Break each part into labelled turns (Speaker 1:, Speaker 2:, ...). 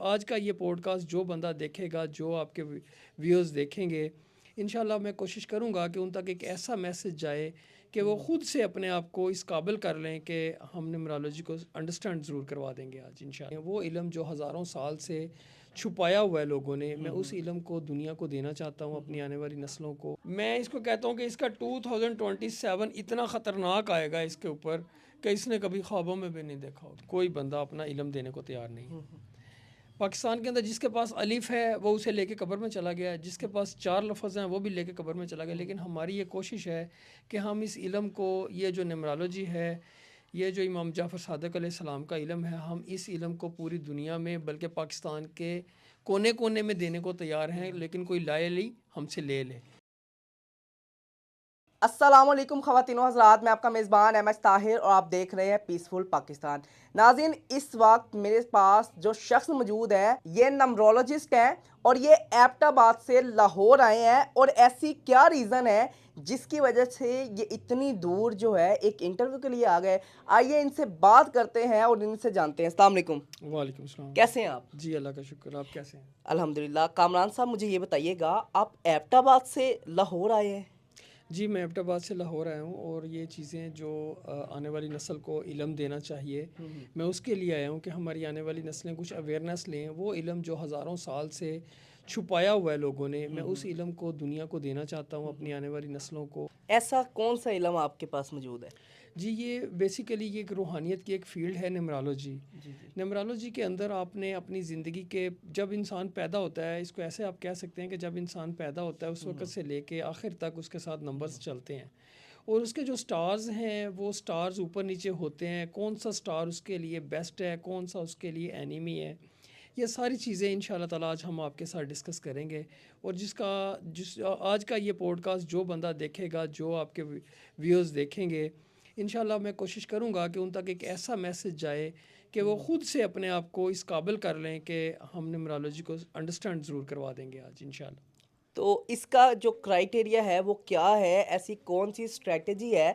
Speaker 1: آج کا یہ پوڈ کاسٹ جو بندہ دیکھے گا، جو آپ کے ویوز دیکھیں گے، انشاءاللہ میں کوشش کروں گا کہ ان تک ایک ایسا میسج جائے کہ وہ خود سے اپنے آپ کو اس قابل کر لیں کہ ہم نیمرالوجی کو انڈرسٹینڈ ضرور کروا دیں گے آج انشاءاللہ۔ وہ علم جو ہزاروں سال سے چھپایا ہوا ہے لوگوں نے، میں اس علم کو دنیا کو دینا چاہتا ہوں، اپنی آنے والی نسلوں کو۔ میں اس کو کہتا ہوں کہ اس کا 2027 اتنا خطرناک آئے گا اس کے اوپر کہ اس نے کبھی خوابوں میں بھی نہیں دیکھا ہو۔ کوئی بندہ اپنا علم دینے کو تیار نہیں۔ پاکستان کے اندر جس کے پاس الف ہے وہ اسے لے کے قبر میں چلا گیا ہے، جس کے پاس 4 لفظ ہیں وہ بھی لے کے قبر میں چلا گیا۔ لیکن ہماری یہ کوشش ہے کہ ہم اس علم کو، یہ جو نیمرالوجی ہے، یہ جو امام جعفر صادق علیہ السلام کا علم ہے، ہم اس علم کو پوری دنیا میں بلکہ پاکستان کے کونے کونے میں دینے کو تیار ہیں، لیکن کوئی لائے لی ہم سے لے لے۔
Speaker 2: السلام علیکم خواتین و حضرات، میں آپ کا میزبان ایم ایس طاہر اور آپ دیکھ رہے ہیں پیسفل پاکستان۔ ناظرین، اس وقت میرے پاس جو شخص موجود ہے یہ نمرولوجسٹ ہیں اور یہ ایبٹ آباد سے لاہور آئے ہیں، اور ایسی کیا ریزن ہے جس کی وجہ سے یہ اتنی دور جو ہے ایک انٹرویو کے لیے آ گئے۔ آئیے ان سے بات کرتے ہیں اور ان سے جانتے ہیں۔ السلام علیکم۔
Speaker 1: وعلیکم السلام۔
Speaker 2: کیسے ہیں آپ؟
Speaker 1: جی اللہ کا شکر، آپ کیسے ہیں؟
Speaker 2: الحمدللہ۔ کامران صاحب، مجھے یہ بتائیے گا، آپ ایبٹ آباد سے لاہور آئے ہیں؟
Speaker 1: جی، میں ایبٹ آباد سے لاہور آیا ہوں، اور یہ چیزیں جو آنے والی نسل کو علم دینا چاہیے، میں اس کے لیے آیا ہوں کہ ہماری آنے والی نسلیں کچھ اویئرنیس لیں۔ وہ علم جو ہزاروں سال سے چھپایا ہوا ہے لوگوں نے، میں اس علم کو دنیا کو دینا چاہتا ہوں، اپنی آنے والی نسلوں کو۔
Speaker 2: ایسا کون سا علم آپ کے پاس موجود ہے؟
Speaker 1: جی، یہ بیسیکلی یہ ایک روحانیت کی ایک فیلڈ ہے نیمرالوجی۔ نیمرالوجی کے اندر آپ نے اپنی زندگی کے، جب انسان پیدا ہوتا ہے، اس کو ایسے آپ کہہ سکتے ہیں کہ جب انسان پیدا ہوتا ہے اس وقت سے لے کے آخر تک اس کے ساتھ نمبرز چلتے ہیں، اور اس کے جو سٹارز ہیں وہ سٹارز اوپر نیچے ہوتے ہیں، کون سا سٹار اس کے لیے بیسٹ ہے، کون سا اس کے لیے اینیمی ہے، یہ ساری چیزیں انشاءاللہ تعالیٰ آج ہم آپ کے ساتھ ڈسکس کریں گے۔ اور جس آج کا یہ پوڈ کاسٹ جو بندہ دیکھے گا، جو آپ کے ویوز دیکھیں گے، انشاءاللہ میں کوشش کروں گا کہ ان تک ایک ایسا میسج جائے کہ وہ خود سے اپنے آپ کو اس قابل کر لیں کہ ہم نیمرالوجی کو انڈرسٹینڈ ضرور کروا دیں گے آج انشاءاللہ۔
Speaker 2: تو اس کا جو کرائٹیریا ہے وہ کیا ہے؟ ایسی کون سی اسٹریٹجی ہے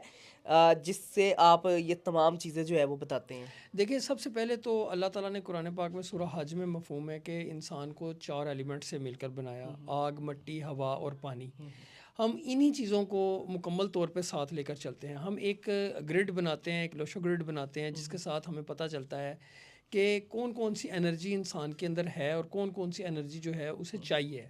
Speaker 2: جس سے آپ یہ تمام چیزیں جو ہے وہ بتاتے ہیں؟
Speaker 1: دیکھیں، سب سے پہلے تو اللہ تعالیٰ نے قرآن پاک میں سورہ حج میں مفہوم ہے کہ انسان کو 4 ایلیمنٹ سے مل کر بنایا: آگ، مٹی، ہوا اور پانی۔ ہم انہی چیزوں کو مکمل طور پہ ساتھ لے کر چلتے ہیں۔ ہم ایک گرڈ بناتے ہیں، ایک لوشو گرڈ بناتے ہیں، جس کے ساتھ ہمیں پتہ چلتا ہے کہ کون کون سی انرجی انسان کے اندر ہے اور کون کون سی انرجی جو ہے اسے چاہیے۔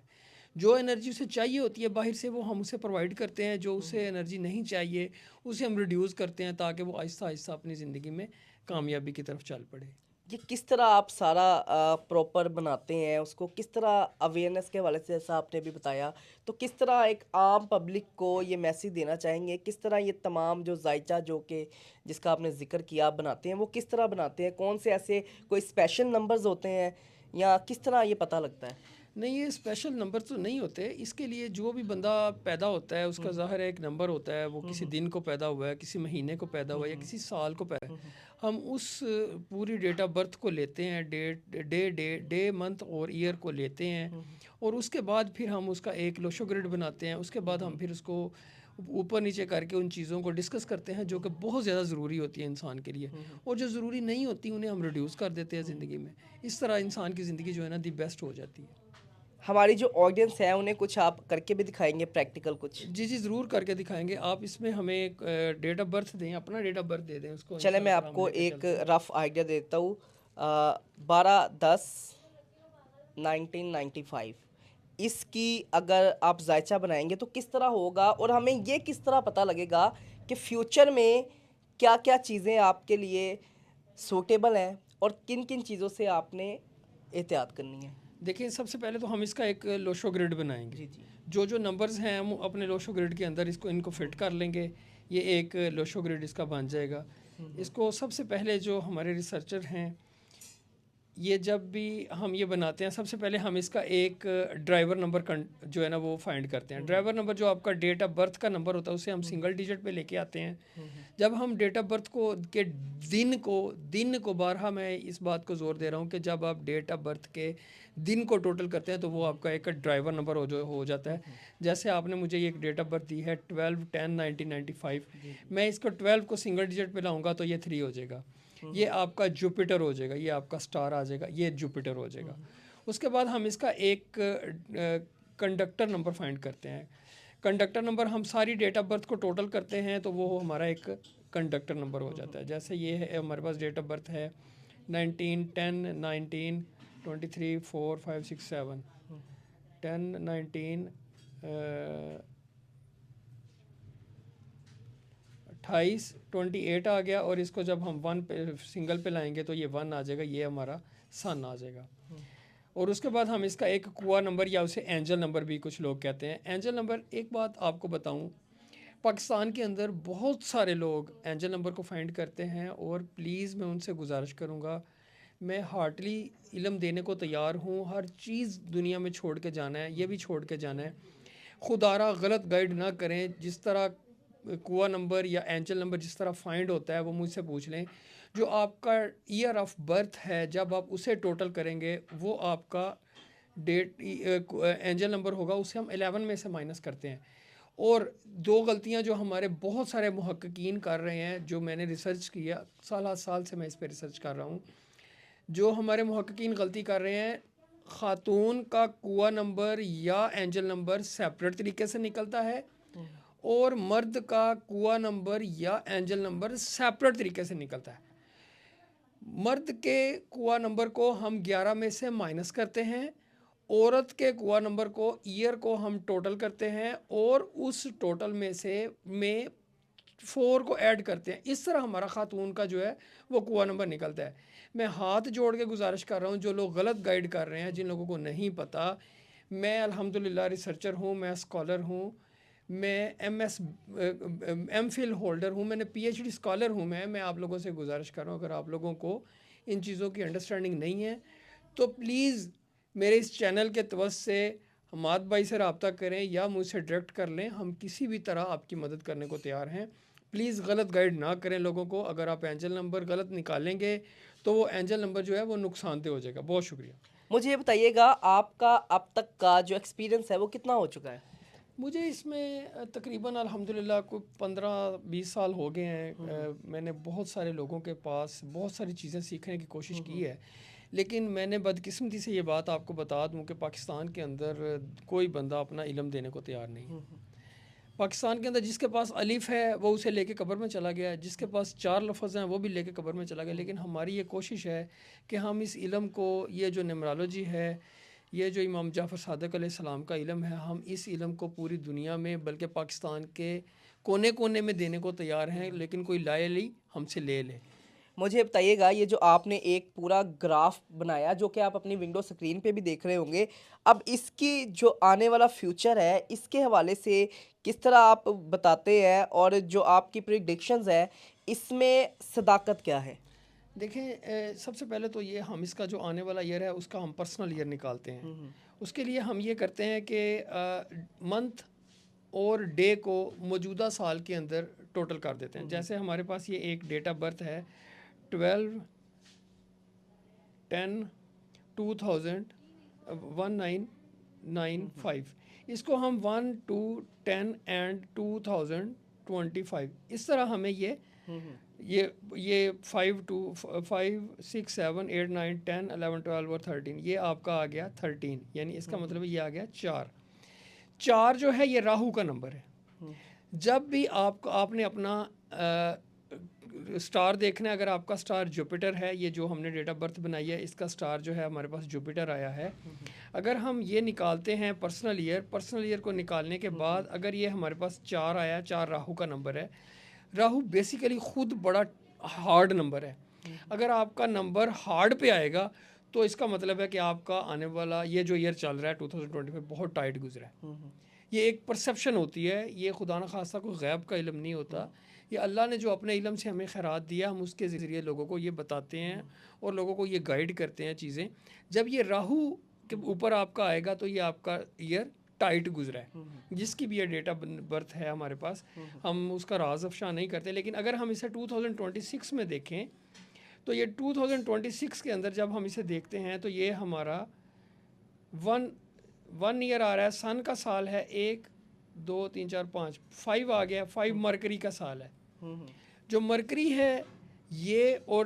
Speaker 1: جو انرجی اسے چاہیے ہوتی ہے باہر سے، وہ ہم اسے پرووائڈ کرتے ہیں۔ جو اسے انرجی نہیں چاہیے اسے ہم ریڈیوز کرتے ہیں تاکہ وہ آہستہ آہستہ اپنی زندگی میں کامیابی کی طرف چل پڑے۔
Speaker 2: یہ کس طرح آپ سارا پراپر بناتے ہیں اس کو؟ کس طرح اویئرنیس کے حوالے سے، جیسا آپ نے بھی بتایا، تو کس طرح ایک عام پبلک کو یہ میسیج دینا چاہیں گے؟ کس طرح یہ تمام جو ذائچہ جو کہ جس کا آپ نے ذکر کیا آپ بناتے ہیں، وہ کس طرح بناتے ہیں؟ کون سے ایسے کوئی اسپیشل نمبرز ہوتے ہیں یا کس طرح یہ پتہ لگتا ہے؟
Speaker 1: نہیں، یہ اسپیشل نمبر تو نہیں ہوتے۔ اس کے لیے جو بھی بندہ پیدا ہوتا ہے اس کا ظاہر ایک نمبر ہوتا ہے، وہ کسی دن کو پیدا ہوا ہے، کسی مہینے کو پیدا ہوا ہے، یا کسی سال کو پیدا ہے۔ ہم اس پوری ڈیٹ آف برتھ کو لیتے ہیں، ڈے منتھ اور ایئر کو لیتے ہیں، اور اس کے بعد پھر ہم اس کا ایک لوشو گریڈ بناتے ہیں۔ اس کے بعد ہم پھر اس کو اوپر نیچے کر کے ان چیزوں کو ڈسکس کرتے ہیں جو کہ بہت زیادہ ضروری ہوتی ہے انسان کے لیے، اور جو ضروری نہیں ہوتی انہیں ہم ریڈیوس کر دیتے ہیں زندگی میں۔ اس طرح انسان کی زندگی جو ہے نا دی بیسٹ ہو جاتی ہے۔
Speaker 2: ہماری جو آڈینس ہے انہیں کچھ آپ کر کے بھی دکھائیں گے، پریکٹیکل کچھ؟
Speaker 1: جی ضرور کر کے دکھائیں گے۔ آپ اس میں ہمیں ڈیٹ آف برتھ دیں، اپنا ڈیٹ آف برتھ دے دیں اس کو۔
Speaker 2: چلیں میں آپ کو ایک رف آئیڈیا دیتا ہوں۔ 12/10/1995 اس کی اگر آپ ذائچہ بنائیں گے تو کس طرح ہوگا، اور ہمیں یہ کس طرح پتہ لگے گا کہ فیوچر میں کیا کیا چیزیں آپ کے لیے سوٹیبل ہیں اور کن کن چیزوں سے آپ نے احتیاط کرنی ہے؟
Speaker 1: دیکھیں، سب سے پہلے تو ہم اس کا ایک لوشو گریڈ بنائیں گے۔ جو نمبرز ہیں ہم اپنے لوشو گریڈ کے اندر ان کو فٹ کر لیں گے۔ یہ ایک لوشو گریڈ اس کا بن جائے گا۔ اس کو سب سے پہلے جو ہمارے ریسرچر ہیں، یہ جب بھی ہم یہ بناتے ہیں، سب سے پہلے ہم اس کا ایک ڈرائیور نمبر جو ہے نا وہ فائنڈ کرتے ہیں۔ ڈرائیور نمبر جو آپ کا ڈیٹ آف برتھ کا نمبر ہوتا ہے اسے ہم سنگل ڈیجٹ پہ لے کے آتے ہیں۔ جب ہم ڈیٹ آف برتھ کے دن کو بارہا میں اس بات کو زور دے رہا ہوں کہ جب آپ ڈیٹ آف برتھ کے دن کو ٹوٹل کرتے ہیں تو وہ آپ کا ایک ڈرائیور نمبر ہو جاتا ہے۔ جیسے آپ نے مجھے یہ ایک ڈیٹ آف برتھ دی ہے 12/10/1995، میں اس کو 12 کو سنگل ڈیجٹ پہ لاؤں گا تو یہ 3 ہو جائے گا۔ یہ آپ کا جوپیٹر ہو جائے گا, یہ آپ کا سٹار آ جائے گا, یہ جوپیٹر ہو جائے گا. اس کے بعد ہم اس کا ایک کنڈکٹر نمبر فائنڈ کرتے ہیں. کنڈکٹر نمبر ہم ساری ڈیٹ آف برتھ کو ٹوٹل کرتے ہیں تو وہ ہمارا ایک کنڈکٹر نمبر ہو جاتا ہے. جیسے یہ ہے ہمارے پاس ڈیٹ آف برتھ ہے 19 10 19 23 4 5 6 7 10 19 28 28 آ گیا, اور اس کو جب ہم 1 پہ سنگل پہ لائیں گے تو یہ 1 آ جائے گا, یہ ہمارا سن آ جائے گا. اور اس کے بعد ہم اس کا ایک کوا نمبر یا اسے اینجل نمبر بھی کچھ لوگ کہتے ہیں. اینجل نمبر, ایک بات آپ کو بتاؤں, پاکستان کے اندر بہت سارے لوگ اینجل نمبر کو فائنڈ کرتے ہیں, اور پلیز میں ان سے گزارش کروں گا, میں ہارٹلی علم دینے کو تیار ہوں. ہر چیز دنیا میں چھوڑ کے جانا ہے, یہ بھی چھوڑ کے جانا ہے. خدارہ غلط گائیڈ نہ کریں. جس طرح کوا نمبر یا اینجل نمبر جس طرح فائنڈ ہوتا ہے وہ مجھ سے پوچھ لیں. جو آپ کا ایئر آف برتھ ہے جب آپ اسے ٹوٹل کریں گے وہ آپ کا ڈیٹ اینجل نمبر ہوگا, اسے ہم 11 میں سے مائنس کرتے ہیں. اور دو غلطیاں جو ہمارے بہت سارے محققین کر رہے ہیں, جو میں نے ریسرچ کیا, سال سے میں اس پہ ریسرچ کر رہا ہوں, جو ہمارے محققین غلطی کر رہے ہیں, خاتون کا کوا نمبر یا اینجل نمبر سیپریٹ طریقے سے نکلتا ہے, اور مرد کا کوا نمبر یا اینجل نمبر سیپریٹ طریقے سے نکلتا ہے. مرد کے کوا نمبر کو ہم 11 میں سے مائنس کرتے ہیں, عورت کے کوا نمبر کو ایئر کو ہم ٹوٹل کرتے ہیں, اور اس ٹوٹل میں سے 4 کو ایڈ کرتے ہیں. اس طرح ہمارا خاتون کا جو ہے وہ کوا نمبر نکلتا ہے. میں ہاتھ جوڑ کے گزارش کر رہا ہوں, جو لوگ غلط گائیڈ کر رہے ہیں, جن لوگوں کو نہیں پتہ, میں الحمدللہ ریسرچر ہوں, میں اسکالر ہوں, میں ایم فل ہولڈر ہوں, میں نے پی ایچ ڈی اسکالر ہوں. میں آپ لوگوں سے گزارش کر رہا ہوں, اگر آپ لوگوں کو ان چیزوں کی انڈرسٹینڈنگ نہیں ہے تو پلیز میرے اس چینل کے توسط سے حماد بھائی سے رابطہ کریں یا مجھ سے ڈائریکٹ کر لیں. ہم کسی بھی طرح آپ کی مدد کرنے کو تیار ہیں. پلیز غلط گائیڈ نہ کریں لوگوں کو. اگر آپ اینجل نمبر غلط نکالیں گے تو وہ اینجل نمبر جو ہے وہ نقصان دہ ہو جائے گا. بہت شکریہ.
Speaker 2: مجھے یہ بتائیے گا, آپ کا اب تک کا جو ایکسپیرینس ہے وہ کتنا ہو چکا ہے؟
Speaker 1: مجھے اس میں تقریباً الحمدللہ کوئی 15-20 سال ہو گئے ہیں. میں نے بہت سارے لوگوں کے پاس بہت ساری چیزیں سیکھنے کی کوشش کی ہے, لیکن میں نے بدقسمتی سے یہ بات آپ کو بتا دوں کہ پاکستان کے اندر کوئی بندہ اپنا علم دینے کو تیار نہیں. پاکستان کے اندر جس کے پاس الف ہے وہ اسے لے کے قبر میں چلا گیا, جس کے پاس 4 لفظ ہیں وہ بھی لے کے قبر میں چلا گیا. لیکن ہماری یہ کوشش ہے کہ ہم اس علم کو, یہ جو نیمرالوجی ہے, یہ جو امام جعفر صادق علیہ السلام کا علم ہے, ہم اس علم کو پوری دنیا میں بلکہ پاکستان کے کونے کونے میں دینے کو تیار ہیں. لیکن کوئی لائے لی ہم سے لے لے.
Speaker 2: مجھے بتائیے گا, یہ جو آپ نے ایک پورا گراف بنایا جو کہ آپ اپنی ونڈو سکرین پہ بھی دیکھ رہے ہوں گے, اب اس کی جو آنے والا فیوچر ہے اس کے حوالے سے کس طرح آپ بتاتے ہیں, اور جو آپ کی پریڈکشنز ہے اس میں صداقت کیا ہے؟
Speaker 1: دیکھیں, سب سے پہلے تو یہ ہم اس کا جو آنے والا ایئر ہے اس کا ہم پرسنل ایئر نکالتے ہیں. اس کے لیے ہم یہ کرتے ہیں کہ منتھ اور ڈے کو موجودہ سال کے اندر ٹوٹل کر دیتے ہیں. جیسے ہمارے پاس یہ ایک ڈیٹ آف برتھ ہے 12/10/1995. اس کو ہم 1 2 10 اینڈ 2025 اس طرح ہمیں یہ 5 2 5 6 7 8 9 10 11 12 اور 13, یہ آپ کا آ گیا 13. یعنی اس کا مطلب یہ آ گیا 4 جو ہے یہ راہو کا نمبر ہے. جب بھی آپ نے اپنا سٹار دیکھنا ہے, اگر آپ کا سٹار جوپیٹر ہے, یہ جو ہم نے ڈیٹ آف برتھ بنائی ہے اس کا سٹار جو ہے ہمارے پاس جوپیٹر آیا ہے. اگر ہم یہ نکالتے ہیں پرسنل ایئر کو نکالنے کے بعد اگر یہ ہمارے پاس 4 آیا, 4 راہو کا نمبر ہے. راہو بیسیکلی خود بڑا ہارڈ نمبر ہے. اگر آپ کا نمبر ہارڈ پہ آئے گا تو اس کا مطلب ہے کہ آپ کا آنے والا یہ جو ایئر چل رہا ہے 2025 بہت ٹائٹ گزرا ہے. یہ ایک پرسیپشن ہوتی ہے, یہ خدا نخواستہ کوئی غیب کا علم نہیں ہوتا. یہ اللہ نے جو اپنے علم سے ہمیں خیرات دیا, ہم اس کے ذریعے لوگوں کو یہ بتاتے ہیں اور لوگوں کو یہ گائیڈ کرتے ہیں چیزیں. جب یہ راہو کے اوپر آپ کا آئے گا تو یہ آپ کا ایئر ٹائٹ گزرا ہے, جس کی بھی یہ ڈیٹ آف برتھ ہے ہمارے پاس. ہم اس کا راز افشا نہیں کرتے, لیکن اگر ہم اسے 2026 میں دیکھیں تو یہ 2026 کے اندر جب ہم اسے دیکھتے ہیں تو یہ ہمارا 1 ایئر آ رہا ہے. سن کا سال ہے 1 2 3 4 5 5 آ گیا. 5 مرکری کا سال ہے. جو مرکری ہے یہ اور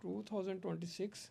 Speaker 1: 2026,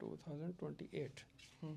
Speaker 1: 2028,